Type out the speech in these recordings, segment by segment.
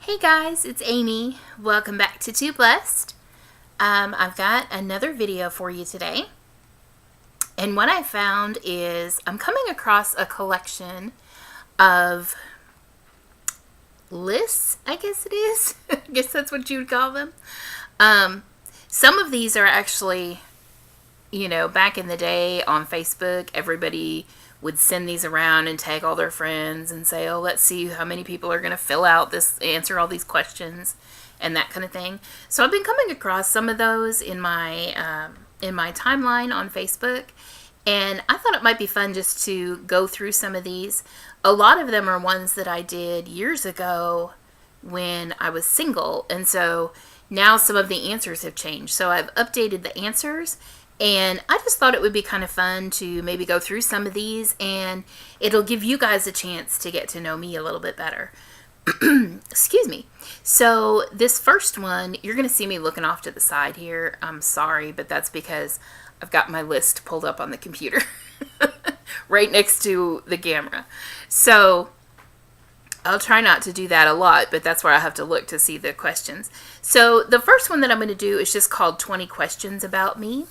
Hey guys, it's Amy. Welcome back to Too Blessed. I've got another video for you today. And what I found is I'm coming across a collection of lists, I guess it is. I guess that's what you would call them. Some of these are actually, back in the day on Facebook, everybody would send these around and tag all their friends and say, oh, let's see how many people are going to fill out this, answer all these questions and that kind of thing. So I've been coming across some of those in my timeline on Facebook, and I thought it might be fun just to go through some of these. A lot of them are ones that I did years ago when I was single, and so now some of the answers have changed. So I've updated the answers, and I just thought it would be kind of fun to maybe go through some of these, and it'll give you guys a chance to get to know me a little bit better. Excuse me. So this first one, you're going to see me looking off to the side here. I'm sorry, but that's because I've got my list pulled up on the computer right next to the camera. So I'll try not to do that a lot, but that's where I have to look to see the questions. So the first one that I'm going to do is just called 20 Questions About Me.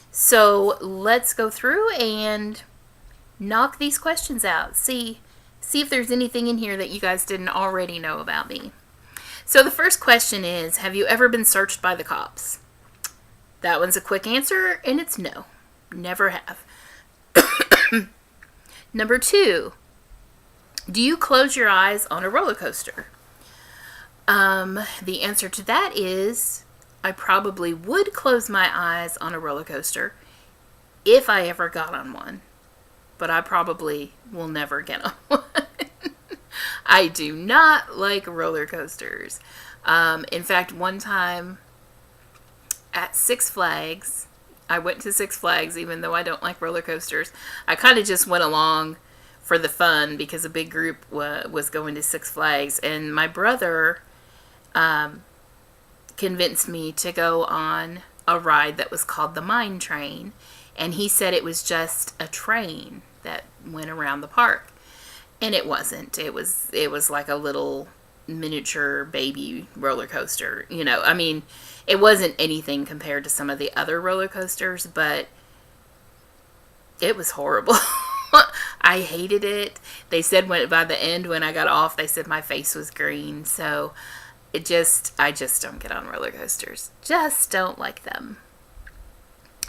So let's go through and knock these questions out. See if there's anything in here that you guys didn't already know about me. So the first question is, have you ever been searched by the cops? That one's a quick answer, and it's no. Never have. Number 2, do you close your eyes on a roller coaster? The answer to that is I probably would close my eyes on a roller coaster if I ever got on one, but I probably will never get on one. I do not like roller coasters. In fact, one time at Six Flags, I went to Six Flags even though I don't like roller coasters. I kind of just went along for the fun because a big group was going to Six Flags, and my brother convinced me to go on a ride that was called the Mine Train, and he said it was just a train that went around the park, and it wasn't. It was like a little miniature baby roller coaster. I mean, it wasn't anything compared to some of the other roller coasters, but it was horrible. I hated it. They said by the end when I got off, they said my face was green. So I just don't get on roller coasters. Just don't like them.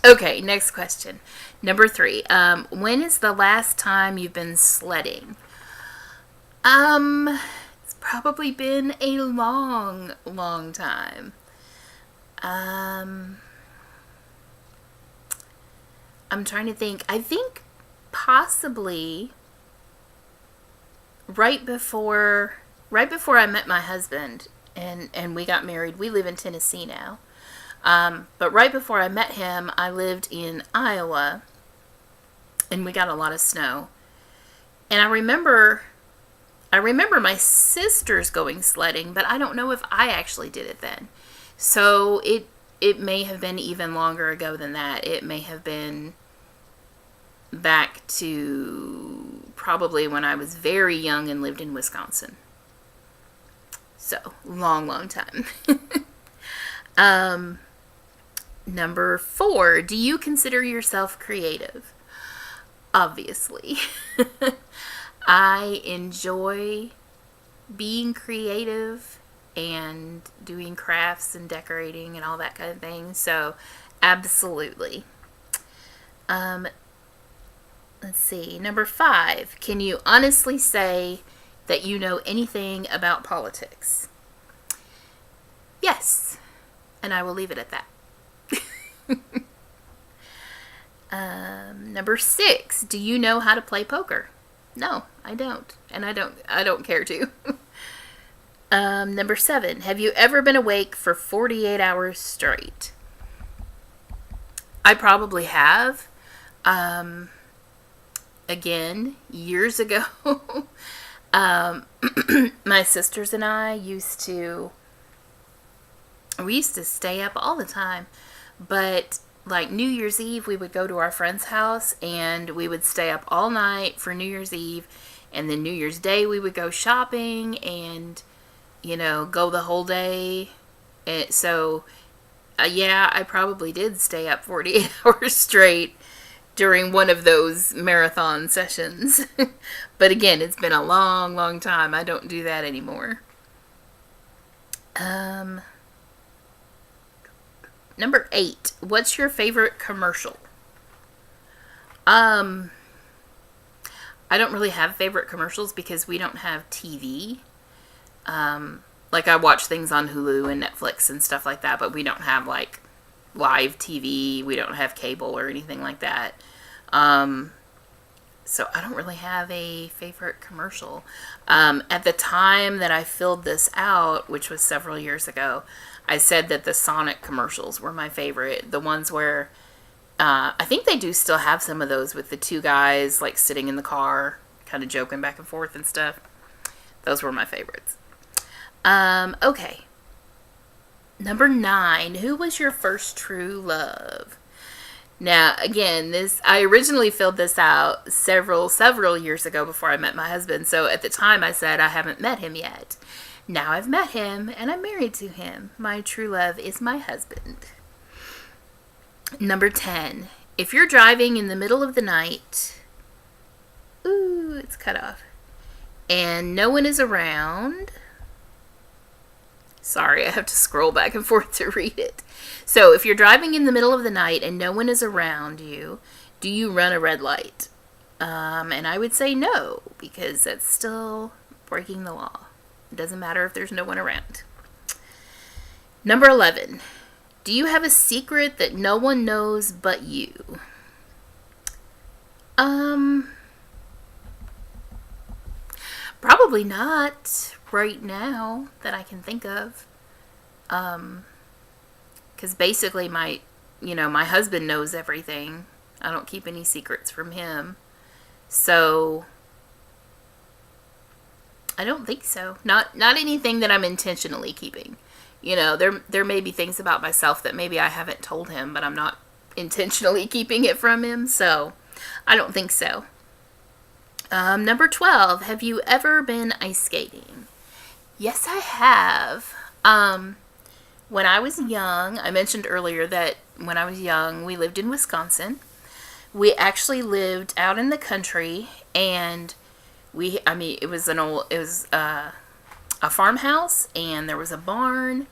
Okay, next question. Number 3. When is the last time you've been sledding? It's probably been a long, long time. I'm trying to think. I think possibly right before I met my husband and we got married. We live in Tennessee now. But right before I met him, I lived in Iowa, and we got a lot of snow. And I remember my sisters going sledding, but I don't know if I actually did it then. So it may have been even longer ago than that. It may have been back to probably when I was very young and lived in Wisconsin. So, long, long time. Number 4, do you consider yourself creative? Obviously. I enjoy being creative and doing crafts and decorating and all that kind of thing. So, absolutely. Let's see. Number 5, can you honestly say that you know anything about politics? Yes. And I will leave it at that. Number 6, do you know how to play poker? No, I don't. And I don't care to. Number 7, have you ever been awake for 48 hours straight? I probably have. Again, years ago, my sisters and I used to stay up all the time, but like New Year's Eve, we would go to our friend's house and we would stay up all night for New Year's Eve, and then New Year's Day we would go shopping, and go the whole day. So, yeah, I probably did stay up 48 hours straight during one of those marathon sessions. But again, it's been a long, long time. I don't do that anymore. Number 8. What's your favorite commercial? I don't really have favorite commercials because we don't have TV. Like I watch things on Hulu and Netflix and stuff like that, but we don't have like live TV. We don't have cable or anything like that. So I don't really have a favorite commercial. At the time that I filled this out, which was several years ago, I said that the Sonic commercials were my favorite. The ones where, I think they do still have some of those with the two guys like sitting in the car, kind of joking back and forth and stuff. Those were my favorites. Okay. Number 9. Who was your first true love? Now, again, I originally filled this out several years ago before I met my husband. So at the time I said I haven't met him yet. Now I've met him and I'm married to him. My true love is my husband. Number 10. If you're driving in the middle of the night, ooh, it's cut off, and no one is around. Sorry, I have to scroll back and forth to read it. So, if you're driving in the middle of the night and no one is around you, do you run a red light? And I would say no, because that's still breaking the law. It doesn't matter if there's no one around. Number 11. Do you have a secret that no one knows but you? Probably not right now that I can think of. Because basically my husband knows everything. I don't keep any secrets from him. So I don't think so. Not anything that I'm intentionally keeping. There may be things about myself that maybe I haven't told him, but I'm not intentionally keeping it from him. So I don't think so. Number 12. Have you ever been ice skating? Yes, I have. When I was young, I mentioned earlier that when I was young, we lived in Wisconsin. We actually lived out in the country, and it was a farmhouse, and there was a barn,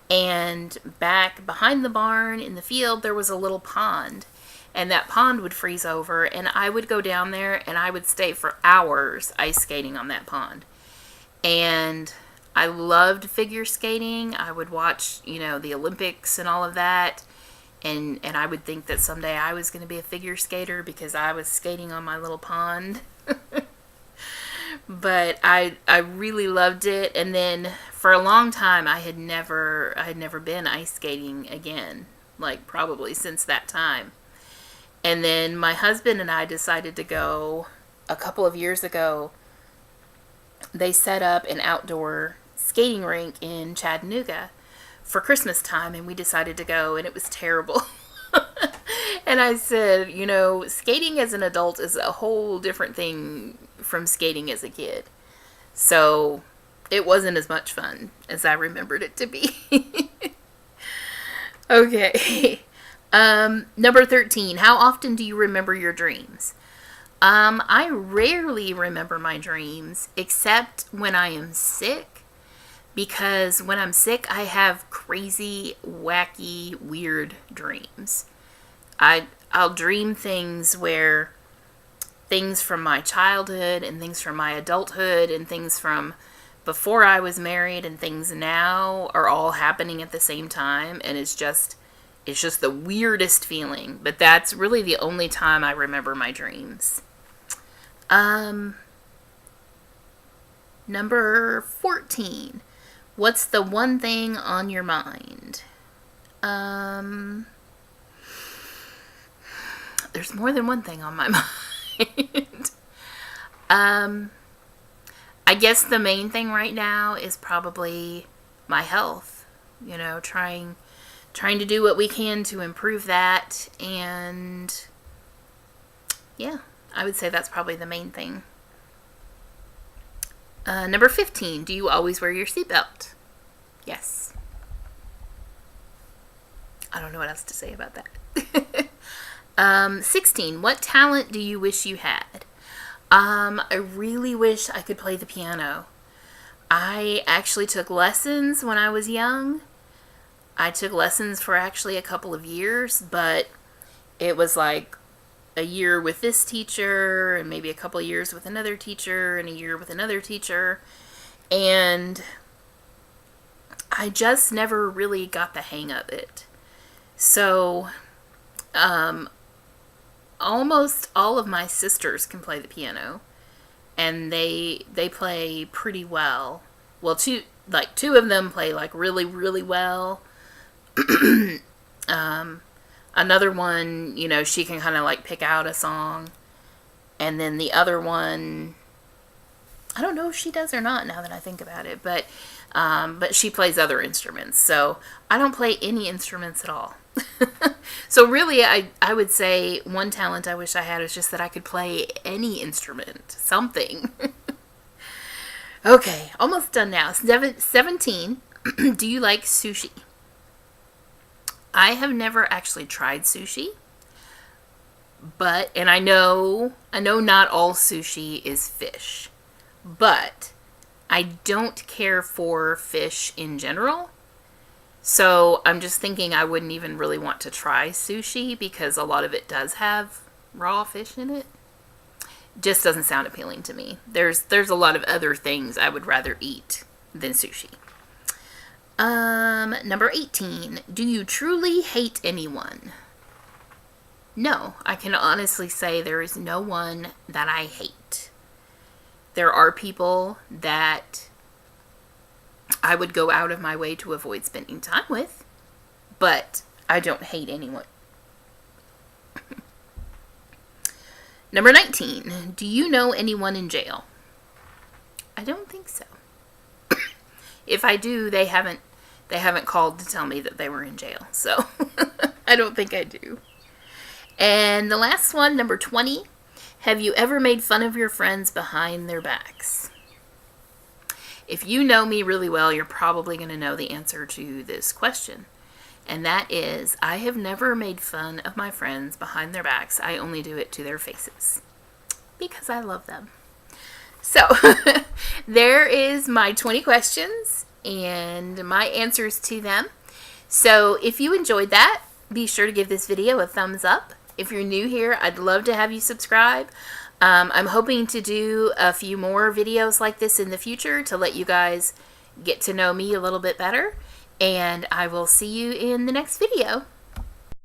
and back behind the barn in the field, there was a little pond, and that pond would freeze over, and I would go down there, and I would stay for hours ice skating on that pond. And I loved figure skating. I would watch, the Olympics and all of that. And I would think that someday I was going to be a figure skater because I was skating on my little pond. But I really loved it. And then for a long time, I had never been ice skating again, like probably since that time. And then my husband and I decided to go a couple of years ago. They set up an outdoor skating rink in Chattanooga for Christmas time, and we decided to go, and it was terrible. And I said, skating as an adult is a whole different thing from skating as a kid. So it wasn't as much fun as I remembered it to be. Okay. Number 13. How often do you remember your dreams? I rarely remember my dreams, except when I am sick. Because when I'm sick, I have crazy, wacky, weird dreams. I'll dream things where things from my childhood and things from my adulthood and things from before I was married and things now are all happening at the same time. And it's just the weirdest feeling. But that's really the only time I remember my dreams. Number 14. What's the one thing on your mind? There's more than one thing on my mind. I guess the main thing right now is probably my health. Trying to do what we can to improve that. And yeah, I would say that's probably the main thing. Number 15, do you always wear your seatbelt? Yes. I don't know what else to say about that. 16, what talent do you wish you had? I really wish I could play the piano. I actually took lessons when I was young. I took lessons for actually a couple of years, but it was like a year with this teacher and maybe a couple of years with another teacher and a year with another teacher. And I just never really got the hang of it. So, almost all of my sisters can play the piano, and they play pretty well. Well, two of them play like really, really well. Another one, she can kind of like pick out a song. And then the other one, I don't know if she does or not now that I think about it, but she plays other instruments. So I don't play any instruments at all. So really, I would say one talent I wish I had was just that I could play any instrument, something. Okay, almost done now. 17, do you like sushi? I have never actually tried sushi, and I know not all sushi is fish, but I don't care for fish in general. So I'm just thinking I wouldn't even really want to try sushi because a lot of it does have raw fish in it. Just doesn't sound appealing to me. There's a lot of other things I would rather eat than sushi. Number 18. Do you truly hate anyone? No, I can honestly say there is no one that I hate. There are people that I would go out of my way to avoid spending time with, but I don't hate anyone. Number 19. Do you know anyone in jail? I don't think so. If I do, they haven't called to tell me that they were in jail, so I don't think I do. And the last one, number 20. Have you ever made fun of your friends behind their backs? If you know me really well, you're probably going to know the answer to this question. And that is, I have never made fun of my friends behind their backs. I only do it to their faces. Because I love them. So, there is my 20 questions and my answers to them. So, if you enjoyed that, be sure to give this video a thumbs up. If you're new here, I'd love to have you subscribe. I'm hoping to do a few more videos like this in the future to let you guys get to know me a little bit better. And I will see you in the next video.